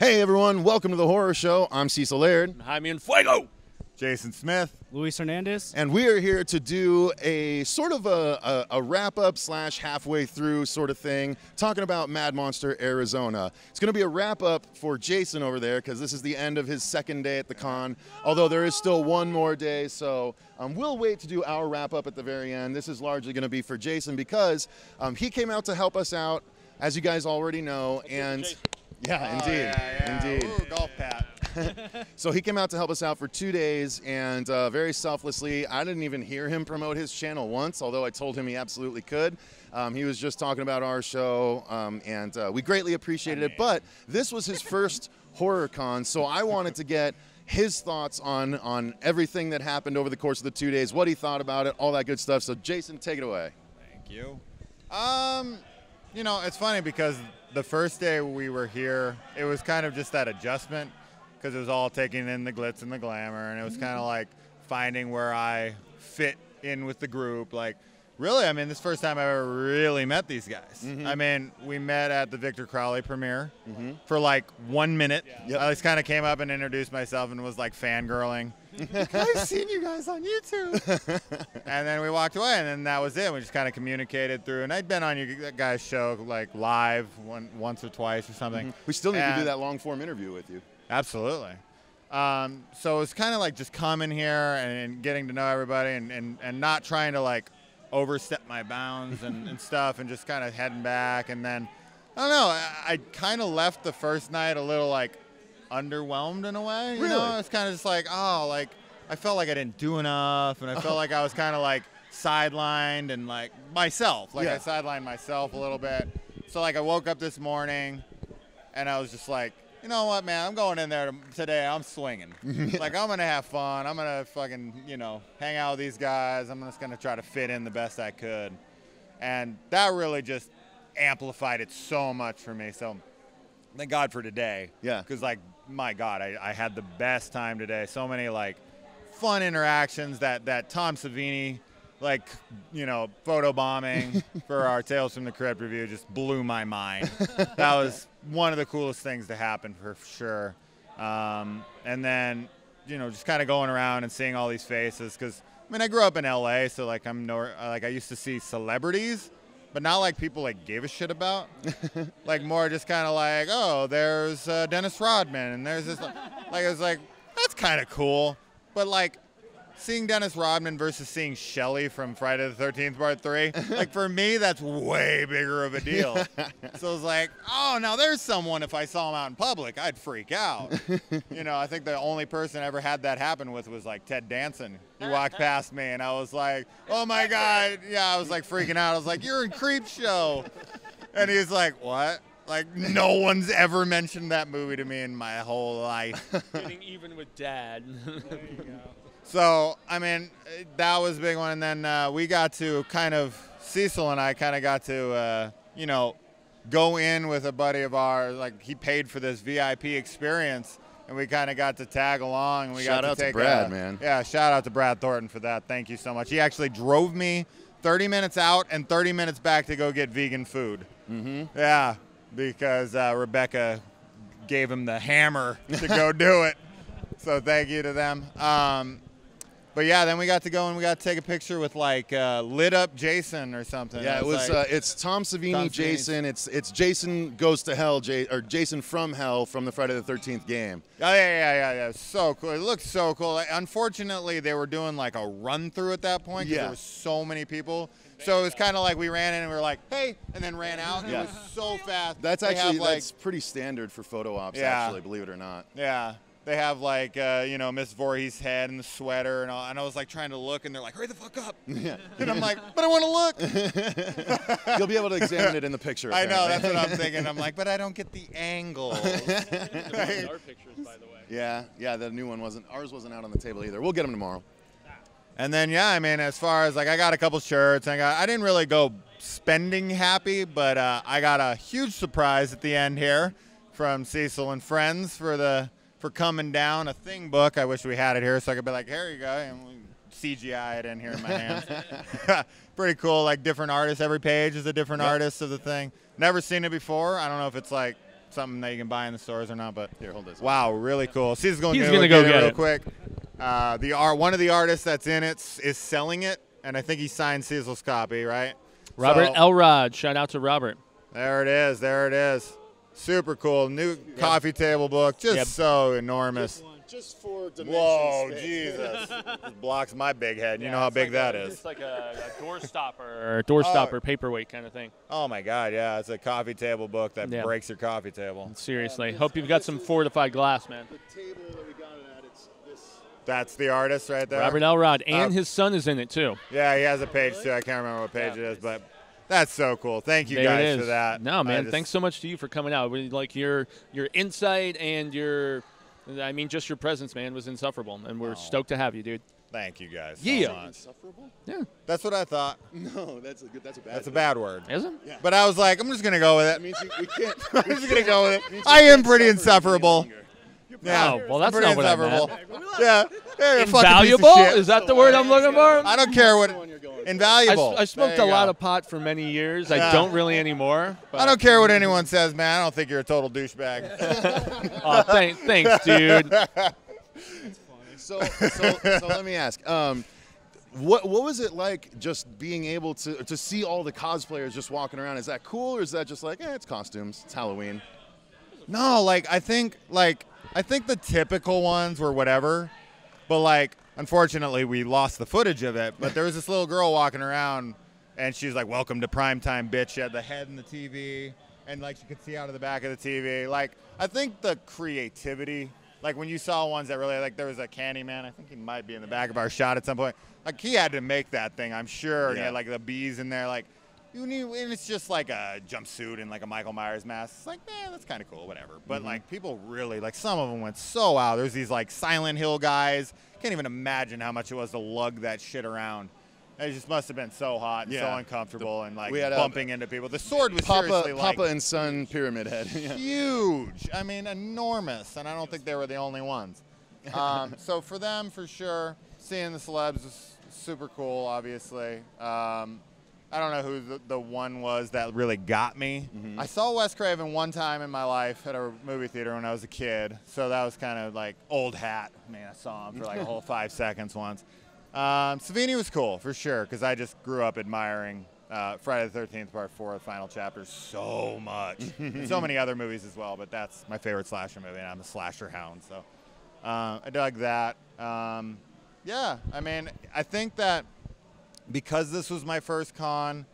Hey everyone, welcome to the horror show. I'm Cecil Laird. Jaime and Fuego. Jason Smith. Luis Hernandez. And we are here to do a sort of a wrap-up / halfway through sort of thing, talking about Mad Monster, Arizona. It's going to be a wrap-up for Jason over there because this is the end of his second day at the con, although there is still one more day, so we'll wait to do our wrap-up at the very end. This is largely going to be for Jason because he came out to help us out, as you guys already know, and... Yeah, indeed. Ooh, golf pat. So he came out to help us out for 2 days, and very selflessly, I didn't even hear him promote his channel once, although I told him he absolutely could. He was just talking about our show, and we greatly appreciated it. But this was his first horror con, so I wanted to get his thoughts on everything that happened over the course of the 2 days, what he thought about it, all that good stuff. So Jason, take it away. Thank you. You know, it's funny because the first day we were here, it was kind of just that adjustment because it was all taking in the glitz and the glamour, and it was kind of like finding where I fit in with the group. Like, really, I mean, this is the first time I ever really met these guys. I mean, we met at the Victor Crowley premiere for like 1 minute. I just kind of came up and introduced myself and was like fangirling. I've seen you guys on YouTube. And then we walked away, and then that was it. We just kind of communicated through. And I'd been on you guys' show like live once or twice or something. We still need to do that long-form interview with you. Absolutely. So it's kind of like just coming here and getting to know everybody and not trying to like overstep my bounds and stuff, and just kind of heading back. And then, I don't know, I kind of left the first night a little like underwhelmed in a way. You know, it's kind of just like, oh, like I felt like I didn't do enough, and I felt like I was kind of like sidelined and like myself. Like I sidelined myself a little bit. So like I woke up this morning and I was just like, you know what, man, I'm going in there today. I'm swinging. Like, I'm going to have fun. I'm going to fucking, you know, hang out with these guys. I'm just going to try to fit in the best I could. And that really just amplified it so much for me. So thank God for today. Yeah. Because, like, my God, I had the best time today. So many, like, fun interactions that Tom Savini, like, you know, photo bombing for our Tales from the Crypt review just blew my mind. That was one of the coolest things to happen for sure. And then, you know, just kind of going around and seeing all these faces, because I mean, I grew up in LA, so like I used to see celebrities, but not like people like gave a shit about. Like more just kind of like, oh, there's Dennis Rodman, and there's this, like I was like, that's kind of cool, but like seeing Dennis Rodman versus seeing Shelley from Friday the 13th Part 3, like for me, that's way bigger of a deal. So I was like, oh, now there's someone, if I saw him out in public, I'd freak out. You know, I think the only person I ever had that happen with was like Ted Danson. He walked past me and I was like, oh my God. Yeah, I was like freaking out. I was like, you're in Creep Show. And he was like, what? Like, no one's ever mentioned that movie to me in my whole life. Getting even with Dad. There you go. So, I mean, that was a big one. And then we got to Cecil and I kind of got to, you know, go in with a buddy of ours. Like, he paid for this VIP experience, and we kind of got to tag along. And we shout out to Brad, man. Yeah, shout out to Brad Thornton for that. Thank you so much. He actually drove me 30 minutes out and 30 minutes back to go get vegan food. Yeah, because Rebecca gave him the hammer to go do it. So thank you to them. But yeah, then we got to go and we got to take a picture with like lit up Jason or something. Yeah, it was. Like, it's Tom Savini, Jason. It's Jason Goes to Hell, or Jason from Hell from the Friday the 13th game. Oh yeah. So cool. It looked so cool. Like, unfortunately, they were doing like a run through at that point because there were so many people. So it was kind of like we ran in and we were like, hey, and then ran out. And it was so fast. That's actually that's pretty standard for photo ops. Actually, believe it or not. Yeah. They have like, you know, Miss Voorhees' head and the sweater and all. And I was like trying to look, and they're like, hurry the fuck up. Yeah. And I'm like, but I want to look. You'll be able to examine it in the picture. I know, that's what I'm thinking. I'm like, but I don't get the angle. Our pictures, by the way. Yeah, the new one ours wasn't out on the table either. We'll get them tomorrow. And then, yeah, I mean, as far as like, I got a couple shirts. I didn't really go spending happy, but I got a huge surprise at the end here from Cecil and friends for coming down, a Thing book. I wish we had it here so I could be like, here you go, and we CGI it in here in my hands. Pretty cool, like different artists. Every page is a different artist of the Thing. Never seen it before. I don't know if it's like something that you can buy in the stores or not. But Here, hold this. wow, really cool. Cecil's going He's to gonna go go get it get real it. quick. One of the artists that's in it is selling it, and I think he signed Cecil's copy, right? Robert So, Elrod. Shout out to Robert. there it is. There it is. Super cool. New coffee table book. Just Yep. so enormous. Just for dimension Whoa, space. Jesus. This blocks my big head. You know how big that is. It's like a door stopper, paperweight kind of thing. Oh, my God, yeah. It's a coffee table book that Yeah. breaks your coffee table. Seriously. Hope you've got some fortified glass, man. The table that we got it at, it's this. That's the artist right there. Robert Elrod. And his son is in it, too. Yeah, he has a page, too. I can't remember what page it is, but that's so cool. Thank you There it guys is. for that. No, man. I Thanks so much to you for coming out. We like your insight and just your presence, man, was insufferable. And we're stoked to have you, dude. Thank you guys Yeah. so much. Insufferable? Yeah. That's what I thought. No, that's a bad. That's a bad word. Is it? Yeah. But I was like, I'm just going to go with That it. means we can't. I'm just going to go with it. I am pretty insufferable. Yeah. Oh, well, that's pretty not what I insufferable. meant. Yeah. Hey, you're a fucking piece of Invaluable? shit. Is that the word I'm looking for? I don't care what. Invaluable. I smoked There a you lot go. of pot for many years. Yeah. I don't really anymore. But I don't care what anyone says, man. I don't think you're a total douchebag. Oh, thanks, dude. So let me ask. What was it like just being able to see all the cosplayers just walking around? Is that cool, or is that just like, it's costumes, it's Halloween? No, I think the typical ones were whatever, but unfortunately we lost the footage of it. But there was this little girl walking around, and she's like, "Welcome to primetime, bitch." She had the head in the TV, and she could see out of the back of the TV. I think the creativity, when you saw ones that really there was a Candyman. I think he might be in the back of our shot at some point. He had to make that thing, I'm sure. And he had the bees in there, and it's just a jumpsuit and a Michael Myers mask. It's man, that's kind of cool, whatever. But people really some of them went so out. There's these Silent Hill guys. Can't even imagine how much it was to lug that shit around. It just must have been so hot and so uncomfortable and we had bumping into people. The sword was seriously Papa and Son pyramid head. Yeah. huge. I mean, enormous. And I don't think they were the only ones. So for them, for sure, seeing the celebs was super cool, obviously. I don't know who the one was that really got me. I saw Wes Craven one time in my life at a movie theater when I was a kid. So that was kind of old hat. Man, I saw him for a whole 5 seconds once. Savini was cool, for sure, because I just grew up admiring Friday the 13th Part 4, the final chapter, so much. And so many other movies as well, but that's my favorite slasher movie, and I'm a slasher hound, so I dug that. Yeah, I mean, I think that because this was my first con,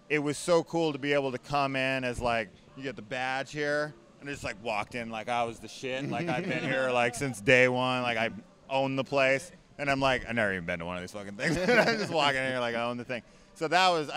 it was so cool to be able to come in as you get the badge here, and just walked in I was the shit, I've been here since day one, I own the place. And I'm I've never even been to one of these fucking things. I'm just walking in here I own the thing. So that was,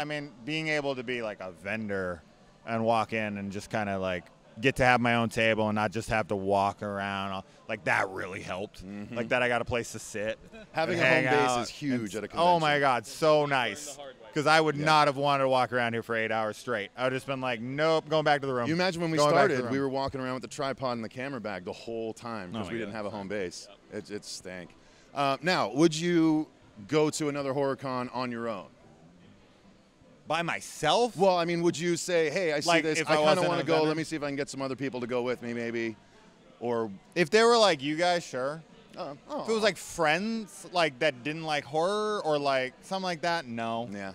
being able to be a vendor and walk in and just kind of get to have my own table and not just have to walk around. That really helped. That I got a place to sit. Having and a hang home base out. is huge at a convention. Oh my God, so nice. Because I would not have wanted to walk around here for 8 hours straight. I would have just been nope, going back to the room. You imagine when we Going back to the started, room. we were walking around with the tripod and the camera bag the whole time because Oh, we yeah. didn't have a home base. It stank. Now, would you go to another horror con on your own? By myself? Well, would you say, hey, I see this, if I I kind of wasn't want a to go, vendor? let me see if I can get some other people to go with me maybe, or... If they were you guys, sure. Oh. If it was friends that didn't like horror or something like that, no. Yeah.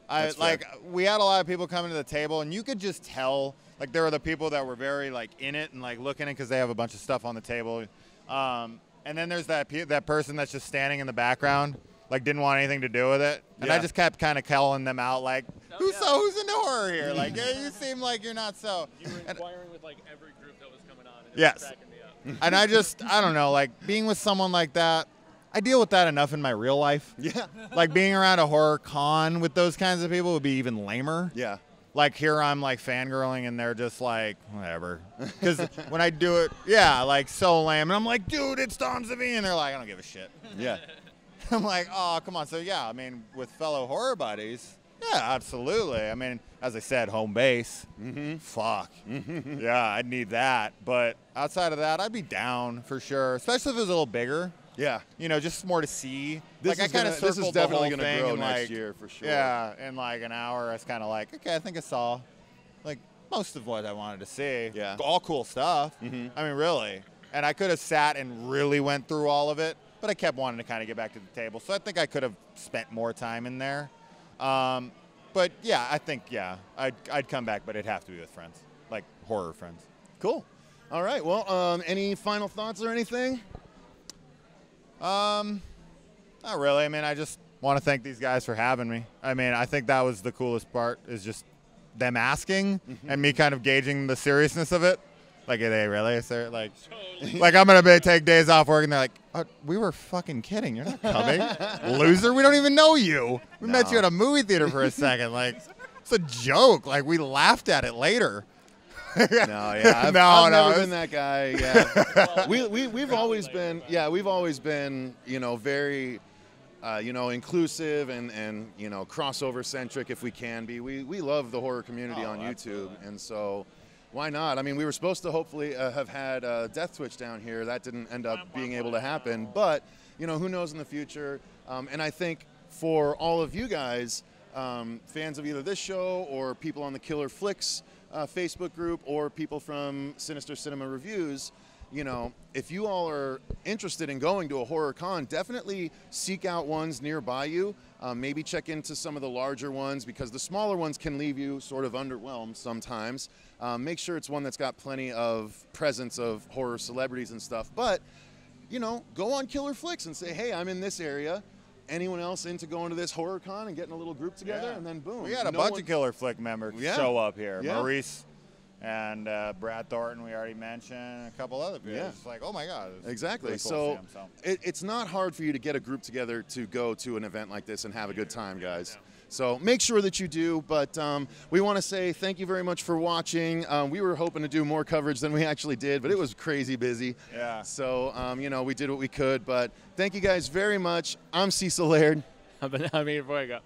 I That's fair. we had a lot of people coming to the table, and you could just tell there were the people that were very in it and looking at because they have a bunch of stuff on the table. And then there's that person that's just standing in the background, didn't want anything to do with it. And I Yeah. just kept kind of calling them out, who's into horror here? Yeah, you seem like you're not so. You were inquiring with every group that was coming on. And Yes. It was cracking me up. And I don't know, being with someone like that, I deal with that enough in my real life. Yeah. Being around a horror con with those kinds of people would be even lamer. Yeah. Here I'm fangirling and they're just whatever. Because when I do it, yeah, so lame. And I'm dude, it's Tom Savini. And they're I don't give a shit. Yeah. I'm oh, come on. So yeah, with fellow horror buddies, yeah, absolutely. As I said, home base. Fuck. Yeah, I'd need that. But outside of that, I'd be down for sure. Especially if it was a little bigger. Yeah. Just more to see. This is definitely going to grow in next year for sure. Yeah, in an hour, I was kind of okay, I think I saw. most of what I wanted to see. Yeah. All cool stuff. Mm-hmm. I mean, really. And I could have sat and really went through all of it, but I kept wanting to kind of get back to the table. So I think I could have spent more time in there. But yeah, I think, yeah, I'd come back, but it'd have to be with friends, like horror friends. Cool. All right. Well, any final thoughts or anything? Not really. I mean, I just want to thank these guys for having me. I mean, I think that was the coolest part, is just them asking and me kind of gauging the seriousness of it. Like, are they really? Sir? Like I'm going to take days off work, and they're like, oh, we were fucking kidding. You're not coming. Loser, we don't even know you. We met you at a movie theater for a second. Like, it's a joke. Like, we laughed at it later. No, yeah, I've never been that guy. Yeah, we've always been, you know, very, you know, inclusive and you know, crossover centric if we can be. We love the horror community on YouTube, absolutely. And so why not? I mean, we were supposed to hopefully have had Death Twitch down here. That didn't end up being able to happen, but you know, who knows in the future? And I think for all of you guys, fans of either this show or people on the Killer Flicks Facebook group or people from Sinister Cinema Reviews, you know, if you all are interested in going to a horror con, definitely seek out ones nearby you. Maybe check into some of the larger ones, because the smaller ones can leave you sort of underwhelmed sometimes. Make sure it's one that's got plenty of presence of horror celebrities and stuff. But, you know, go on Killer Flicks and say, hey, I'm in this area. Anyone else into going to this horror con and getting a little group together, and then boom. We had a bunch of Killer Flick members show up here. Yeah. Maurice and Brad Thornton, we already mentioned, a couple other people. Yeah. It's like, oh my God. Exactly. Really cool So, to see 'em, it's not hard for you to get a group together to go to an event like this and have a good time, guys. So make sure that you do, but we want to say thank you very much for watching. We were hoping to do more coverage than we actually did, but it was crazy busy. Yeah. So, you know, we did what we could, but thank you guys very much. I'm Cecil Laird. I'm here Fuego.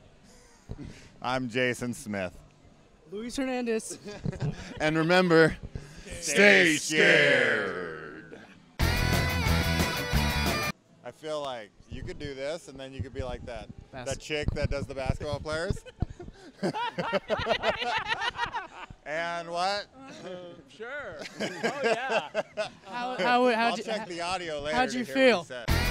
I'm Jason Smith. Luis Hernandez. And remember, stay scared. I feel like you could do this, and then you could be like that chick that does the basketball players. And what? Sure. Oh, yeah. I'll check the audio later. How'd you to hear what feel? he said.